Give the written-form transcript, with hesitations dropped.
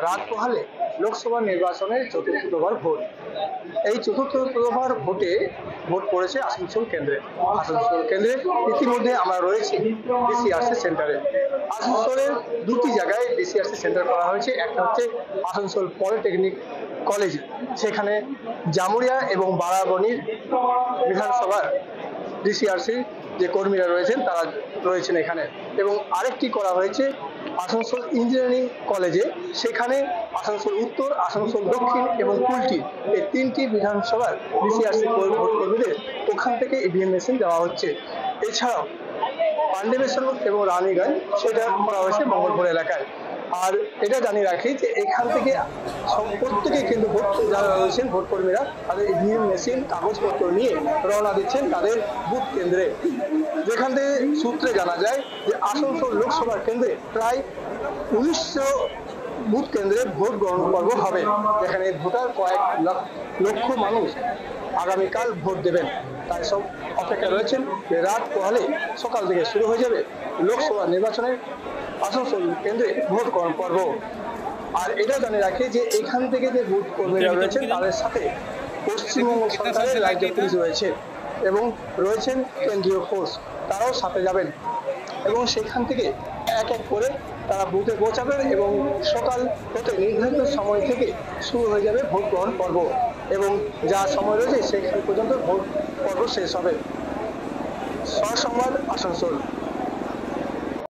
রাত পোহালে লোকসভা নির্বাচনের চতুর্থ দফার ভোট। এই চতুর্থ দফার ভোটে ভোট পড়েছে আসানসোল কেন্দ্রে। আসানসোল কেন্দ্রে ইতিমধ্যে আমরা রয়েছি বিসিআরসি সেন্টারে। আসানসোলের দুটি জায়গায় বিসিআরসি সেন্টার করা হয়েছে। একটা হচ্ছে আসানসোল পলিটেকনিক কলেজ, সেখানে জামুরিয়া এবং বারাবণীর বিধানসভার বিসিআরসি যে কর্মীরা রয়েছেন তারা রয়েছেন এখানে। এবং আরেকটি করা হয়েছে আসানসোল ইঞ্জিনিয়ারিং কলেজে, সেখানে আসানসোল উত্তর, আসানসোল দক্ষিণ এবং কুলটি এই তিনটি বিধানসভার বিসিআরসি ভোট কর্মীদের ওখান থেকে ইভিএম মেশিন দেওয়া হচ্ছে। এছাড়াও পান্ডেবেশ্বর এবং রানীগঞ্জ সেটা করা হয়েছে মঙ্গলপুর এলাকায়। আর এটা জানিয়ে রাখি যে এখান থেকে প্রত্যেকে কিন্তু ভোট যারা রয়েছেন ভোট কর্মীরা তাদের ইভিএম মেশিন কাগজপত্র নিয়ে রওনা দিচ্ছেন তাদের বুথ কেন্দ্রে। যেখান থেকে সূত্রে জানা যায় যে আসানসোল লোকসভার কেন্দ্রে প্রায় 1900 বুথ কেন্দ্রে ভোট গ্রহণ পর্ব হবে, যেখানে ভোটার কয়েক লক্ষ মানুষ আগামীকাল ভোট দেবেন। তাই সব অপেক্ষা রয়েছেন যে রাত পোহালে সকাল থেকে শুরু হয়ে যাবে লোকসভা নির্বাচনের আসানসোল কেন্দ্রে ভোট গ্রহণ পর্ব। আর এটা জানিয়ে রাখি যে এখান থেকে যে ভোট কর্মীরা রয়েছেন তাদের সাথে পশ্চিমবঙ্গ সরকারের রাজ্য পুলিশ রয়েছে এবং রয়েছেন কেন্দ্রীয় ফোর্স, তারাও সাথে যাবেন এবং সেখান থেকে এক এক করে তারা বুথে পৌঁছাবেন এবং সকাল হতে নির্ধারিত সময় থেকে শুরু হয়ে যাবে ভোট গ্রহণ পর্ব এবং যা সময় রয়েছে সেখান পর্যন্ত ভোট পর্ব শেষ হবে। সংবাদ আসানসোল।